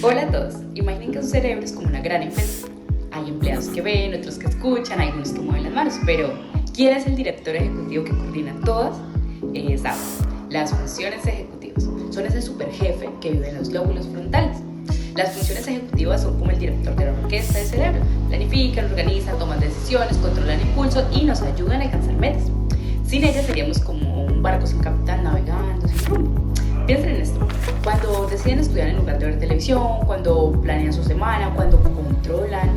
Hola a todos, imaginen que su cerebro es como una gran empresa. Hay empleados que ven, otros que escuchan, hay algunos que mueven las manos, pero ¿quién es el director ejecutivo que coordina todas? Las funciones ejecutivas. Son ese superjefe que vive en los lóbulos frontales. Las funciones ejecutivas son como el director de la orquesta del cerebro. Planifican, organizan, toman decisiones, controlan impulsos y nos ayudan a alcanzar metas. Sin ellas seríamos como un barco sin capitán navegando sin rumbo. Piensen en esto, cuando deciden estudiar en lugar de ver televisión, cuando planean su semana, cuando controlan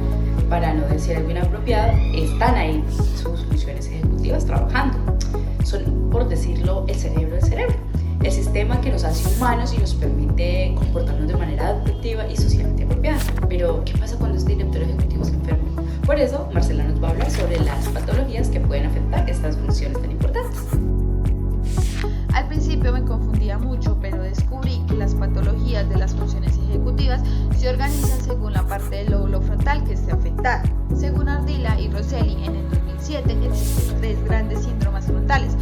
para no decir algo inapropiado, están ahí sus funciones ejecutivas trabajando. Son, por decirlo, el cerebro del cerebro, el sistema que nos hace humanos y nos permite comportarnos de manera adaptativa y socialmente apropiada. Pero, ¿qué pasa cuando este director ejecutivo se enferma? Por eso, Marcela nos va a hablar sobre las patologías que pueden afectar estas funciones tan importantes. Al principio me confundía mucho, pero descubrí que las patologías de las funciones ejecutivas se organizan según la parte del lóbulo frontal que esté afectada. Según Ardila y Rosselli, en el 2007 existen 3 grandes síndromes frontales.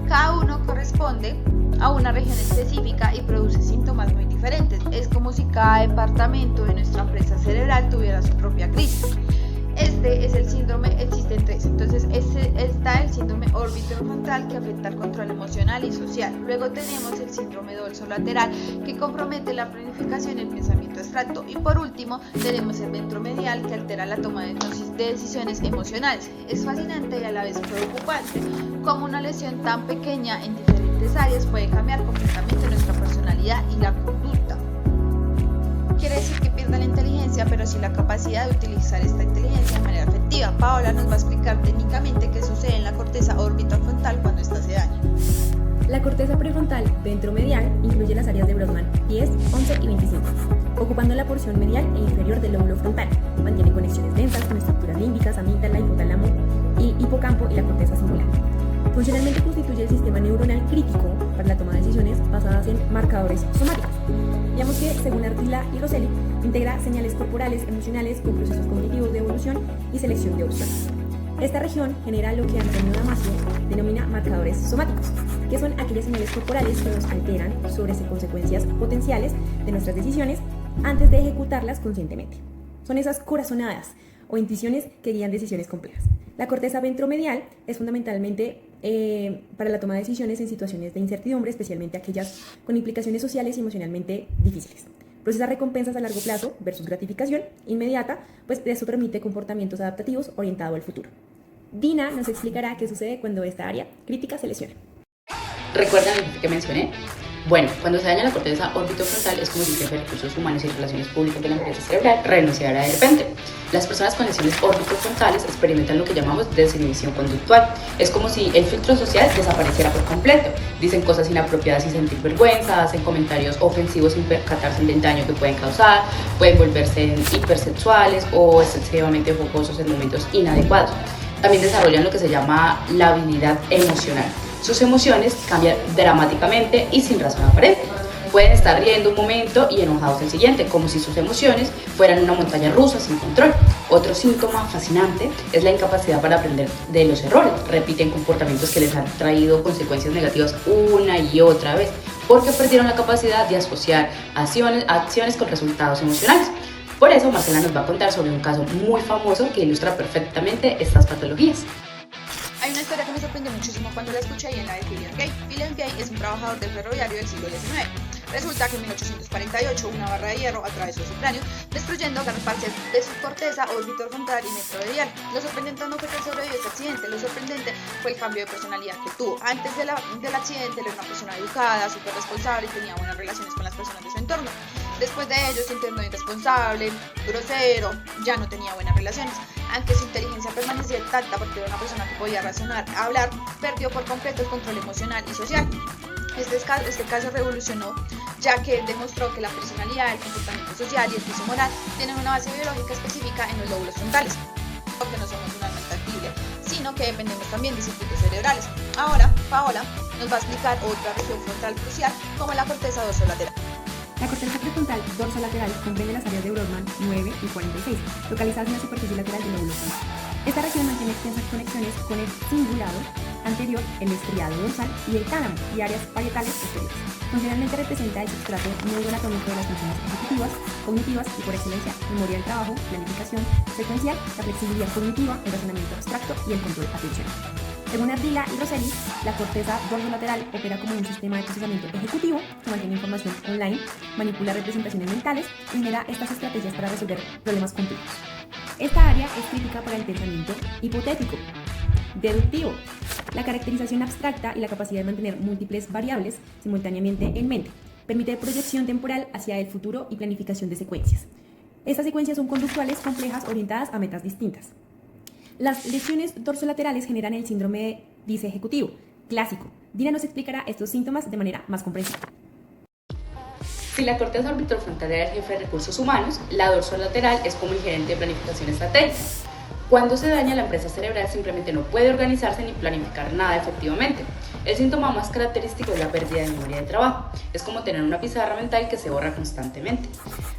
Cada uno corresponde a una región específica y produce síntomas muy diferentes. Es como si cada departamento de nuestra empresa cerebral tuviera su propia crisis. Este es el síndrome, existen 3. Entonces, está el síndrome orbitofrontal que afecta al control emocional y social. Luego tenemos el síndrome dorsolateral que compromete la planificación y el pensamiento abstracto. Y por último, tenemos el ventromedial que altera la toma de decisiones emocionales. Es fascinante y a la vez preocupante cómo una lesión tan pequeña en diferentes áreas puede cambiar completamente nuestra personalidad y la conducta. Quiere decir que pierda la inteligencia, pero sí la capacidad de utilizar esta inteligencia de manera efectiva. Paola nos va a explicar técnicamente qué sucede en la corteza orbitofrontal cuando ésta se daña. La corteza prefrontal ventromedial incluye las áreas de Brodmann 10, 11 y 25, ocupando la porción medial e inferior del lóbulo frontal. Mantiene conexiones densas con estructuras límbicas, amígdala, hipotálamo y hipocampo y la corteza singular. Funcionalmente constituye el sistema neuronal crítico para la toma de decisiones basadas en marcadores somáticos. Digamos que, según Ardila y Rosselli, integra señales corporales, emocionales con procesos cognitivos de evolución y selección de opciones. Esta región genera lo que Antonio Damasio denomina marcadores somáticos, que son aquellas señales corporales que nos alteran sobre consecuencias potenciales de nuestras decisiones antes de ejecutarlas conscientemente. Son esas corazonadas o intuiciones que guían decisiones complejas. La corteza ventromedial es fundamentalmente para la toma de decisiones en situaciones de incertidumbre, especialmente aquellas con implicaciones sociales y emocionalmente difíciles. Procesa recompensas a largo plazo versus gratificación inmediata, pues eso permite comportamientos adaptativos orientados al futuro. Dina nos explicará qué sucede cuando esta área crítica se lesiona. ¿Recuerdan lo que mencioné? Bueno, cuando se daña la corteza orbitofrontal es como si el jefe de recursos humanos y relaciones públicas de la empresa cerebral renunciara de repente. Las personas con lesiones orbitofrontales experimentan lo que llamamos desinhibición conductual. Es como si el filtro social desapareciera por completo. Dicen cosas inapropiadas sin sentir vergüenza, hacen comentarios ofensivos sin percatarse del daño que pueden causar, pueden volverse hipersexuales o excesivamente jocosos en momentos inadecuados. También desarrollan lo que se llama labilidad emocional. Sus emociones cambian dramáticamente y sin razón aparente. Pueden estar riendo un momento y enojados el siguiente, como si sus emociones fueran una montaña rusa sin control. Otro síntoma fascinante es la incapacidad para aprender de los errores. Repiten comportamientos que les han traído consecuencias negativas una y otra vez, porque perdieron la capacidad de asociar acciones con resultados emocionales. Por eso, Marcela nos va a contar sobre un caso muy famoso que ilustra perfectamente estas patologías. Hay una historia que me sorprendió muchísimo cuando la escuché y en la de Philip Gay. Philip Gay es un trabajador del ferroviario del siglo XIX. Resulta que en 1848 una barra de hierro atravesó su cráneo, destruyendo gran parte de su corteza orbitofrontal y ventromedial. Lo sorprendente no fue que él sobrevivió a este accidente, lo sorprendente fue el cambio de personalidad que tuvo. Antes del accidente, él era una persona educada, súper responsable y tenía buenas relaciones con las personas de su entorno. Después de ello, se internó irresponsable, grosero, ya no tenía buenas relaciones. Aunque su inteligencia permanecía intacta porque era una persona que podía razonar, hablar, perdió por completo el control emocional y social. Este caso revolucionó, ya que demostró que la personalidad, el comportamiento social y el juicio moral tienen una base biológica específica en los lóbulos frontales, porque no somos un alma intangible, sino que dependemos también de circuitos cerebrales. Ahora, Paola nos va a explicar otra región frontal crucial, como la corteza dorsolateral. La corteza prefrontal dorsolateral comprende las áreas de Brodmann 9 y 46, localizadas en la superficie lateral del lóbulo frontal. Esta región mantiene extensas conexiones con el cingulado anterior, el estriado dorsal y el tálamo y áreas parietales posteriores. Funcionalmente representa el sustrato neuroanatómico de las funciones ejecutivas, cognitivas y por excelencia, memoria del trabajo, planificación secuencial, la flexibilidad cognitiva, el razonamiento abstracto y el control atencional. Según Ardila y Rosselli, la corteza dorsolateral opera como un sistema de procesamiento ejecutivo que mantiene información online, manipula representaciones mentales y genera estas estrategias para resolver problemas complejos. Esta área es crítica para el pensamiento hipotético, deductivo, la caracterización abstracta y la capacidad de mantener múltiples variables simultáneamente en mente. Permite proyección temporal hacia el futuro y planificación de secuencias. Estas secuencias son conductuales complejas orientadas a metas distintas. Las lesiones dorsolaterales generan el síndrome disejecutivo, clásico. Dina nos explicará estos síntomas de manera más comprensiva. Si la corteza orbitofrontal era el jefe de recursos humanos, la dorsolateral es como el gerente de planificación estratégica. Cuando se daña, la empresa cerebral simplemente no puede organizarse ni planificar nada efectivamente. El síntoma más característico es la pérdida de memoria de trabajo. Es como tener una pizarra mental que se borra constantemente.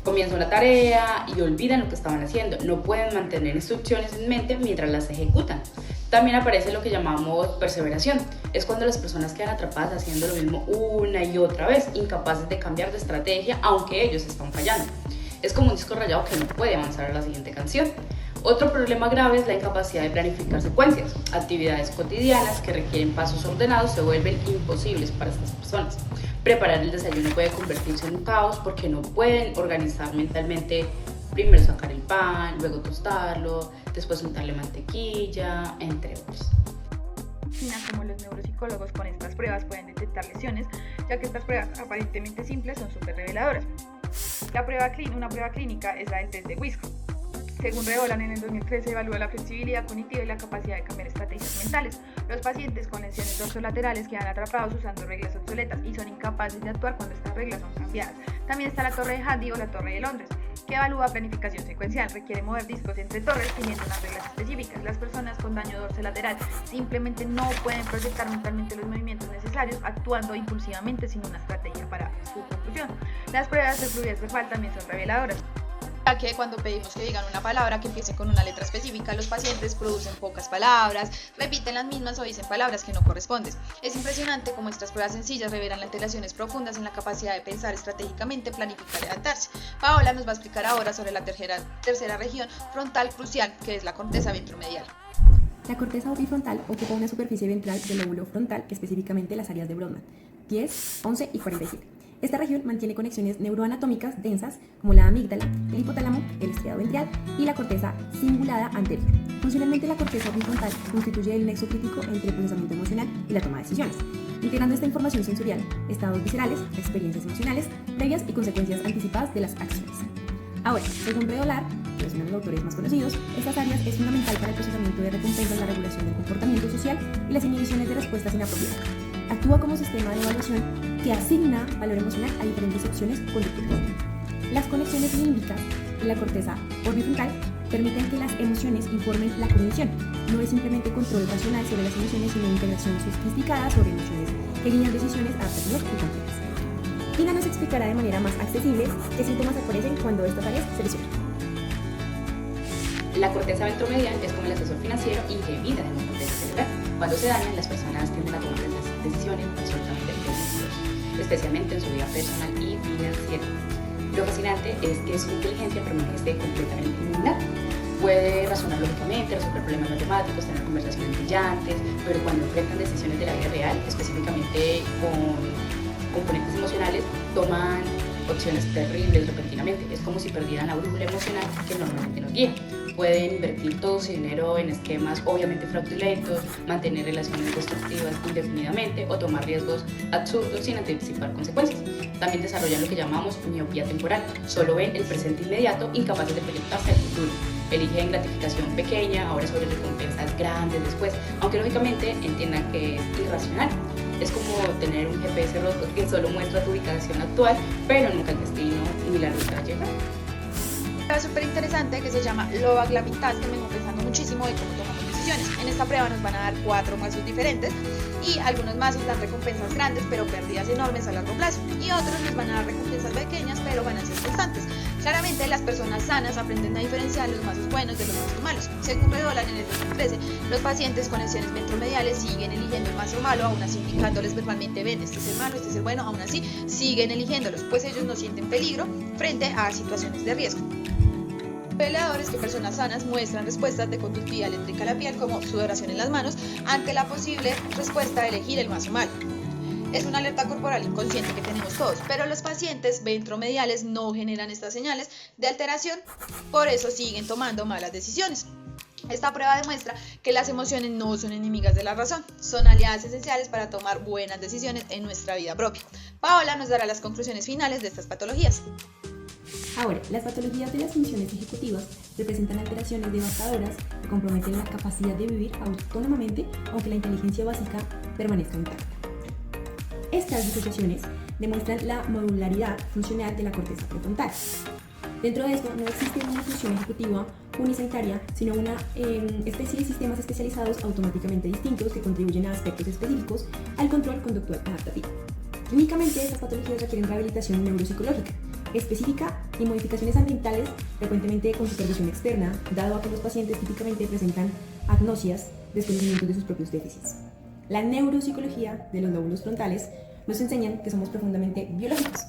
Comienza una tarea y olvidan lo que estaban haciendo. No pueden mantener instrucciones en mente mientras las ejecutan. También aparece lo que llamamos perseveración. Es cuando las personas quedan atrapadas haciendo lo mismo una y otra vez, incapaces de cambiar de estrategia aunque ellos están fallando. Es como un disco rayado que no puede avanzar a la siguiente canción. Otro problema grave es la incapacidad de planificar secuencias. Actividades cotidianas que requieren pasos ordenados se vuelven imposibles para estas personas. Preparar el desayuno puede convertirse en un caos porque no pueden organizar mentalmente. Primero sacar el pan, luego tostarlo, después untarle mantequilla, entre otros. Como los neuropsicólogos con estas pruebas pueden detectar lesiones, ya que estas pruebas aparentemente simples son súper reveladoras. Una prueba clínica es la del test de Wisco. Según Reolan, en el 2013 evalúa la flexibilidad cognitiva y la capacidad de cambiar estrategias mentales. Los pacientes con lesiones dorsolaterales quedan atrapados usando reglas obsoletas y son incapaces de actuar cuando estas reglas son cambiadas. También está la Torre de Handy o la Torre de Londres, que evalúa planificación secuencial. Requiere mover discos entre torres siguiendo unas reglas específicas. Las personas con daño dorsolateral simplemente no pueden proyectar mentalmente los movimientos necesarios, actuando impulsivamente sin una estrategia para su conclusión. Las pruebas de fluidez verbal también son reveladoras, ya que cuando pedimos que digan una palabra que empiece con una letra específica, los pacientes producen pocas palabras, repiten las mismas o dicen palabras que no corresponden. Es impresionante cómo estas pruebas sencillas revelan alteraciones profundas en la capacidad de pensar estratégicamente, planificar y adaptarse. Paola nos va a explicar ahora sobre la tercera región frontal crucial, que es la corteza ventromedial. La corteza orbifrontal ocupa una superficie ventral del lóbulo frontal, específicamente las áreas de Brodmann, 10, 11 y 47. Esta región mantiene conexiones neuroanatómicas densas como la amígdala, el hipotálamo, el estriado ventral y la corteza cingulada anterior. Funcionalmente, la corteza orbifrontal constituye el nexo crítico entre el procesamiento emocional y la toma de decisiones, integrando esta información sensorial, estados viscerales, experiencias emocionales, previas y consecuencias anticipadas de las acciones. Ahora, según Reolar, que es uno de los autores más conocidos, estas áreas es fundamental para el procesamiento de recompensas, la regulación del comportamiento social y las inhibiciones de respuestas inapropiadas. Actúa como sistema de evaluación que asigna valor emocional a diferentes opciones conductuales. Las conexiones límbicas en la corteza orbifrontal permiten que las emociones informen la cognición. No es simplemente control racional sobre las emociones, sino integración sofisticada sobre emociones que guían decisiones adaptativas y complejas. Tina nos explicará de manera más accesible qué síntomas aparecen cuando estas áreas se lesionan. La corteza ventromedial es como el asesor financiero indebida de la corteza cerebral. Cuando se dañan, las personas tienden a tomar decisiones absolutamente impulsivas, especialmente en su vida personal y financiera. Lo fascinante es que su inteligencia permanece completamente innata. Puede razonar lógicamente, resolver problemas matemáticos, tener conversaciones brillantes, pero cuando enfrentan decisiones de la vida real, específicamente con componentes emocionales, toman opciones terribles repentinamente. Es como si perdieran la brújula emocional que normalmente nos guía. Pueden invertir todo su dinero en esquemas obviamente fraudulentos, mantener relaciones destructivas indefinidamente o tomar riesgos absurdos sin anticipar consecuencias. También desarrollan lo que llamamos miopía temporal. Solo ven el presente inmediato, incapaces de proyectarse al futuro. Eligen gratificación pequeña, ahora sobre recompensas grandes después, aunque lógicamente entiendan que es irracional. Es como tener un GPS roto que solo muestra tu ubicación actual, pero nunca el destino ni la ruta a llegar. Es súper interesante que se llama Lovac Lapitas, que me vengo pensando muchísimo de cómo tomamos decisiones. En esta prueba nos van a dar 4 mazos diferentes y algunos mazos dan recompensas grandes pero pérdidas enormes a largo plazo y otros nos van a dar recompensas pequeñas pero ganancias constantes. Si Claramente, las personas sanas aprenden a diferenciar los mazos buenos de los mazos malos. Según Redolan en el 2013, los pacientes con lesiones ventromediales siguen eligiendo el mazo malo, aún así indicándoles verbalmente: ven, este es el malo, este es el bueno, aún así siguen eligiéndolos, pues ellos no sienten peligro frente a situaciones de riesgo. Peleadores que personas sanas muestran respuestas de conductividad eléctrica a la piel, como sudoración en las manos, ante la posible respuesta de elegir el mazo malo. Es una alerta corporal inconsciente que tenemos todos, pero los pacientes ventromediales no generan estas señales de alteración, por eso siguen tomando malas decisiones. Esta prueba demuestra que las emociones no son enemigas de la razón, son aliadas esenciales para tomar buenas decisiones en nuestra vida propia. Paola nos dará las conclusiones finales de estas patologías. Ahora, las patologías de las funciones ejecutivas representan alteraciones devastadoras que comprometen la capacidad de vivir autónomamente, aunque la inteligencia básica permanezca intacta. Estas disociaciones demuestran la modularidad funcional de la corteza prefrontal. Dentro de esto no existe una función ejecutiva unicentraria, sino una especie de sistemas especializados automáticamente distintos que contribuyen a aspectos específicos al control conductual adaptativo. Clínicamente, estas patologías requieren rehabilitación neuropsicológica específica y modificaciones ambientales, frecuentemente con supervisión externa, dado a que los pacientes típicamente presentan agnosias, desconocimientos de sus propios déficits. La neuropsicología de los lóbulos frontales nos enseñan que somos profundamente biológicos.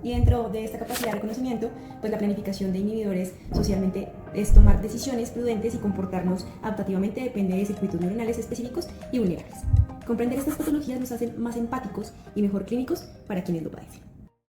Y dentro de esta capacidad de reconocimiento, pues la planificación de inhibidores socialmente es tomar decisiones prudentes y comportarnos adaptativamente depende de circuitos neuronales específicos y vulnerables. Comprender estas patologías nos hacen más empáticos y mejor clínicos para quienes lo padecen.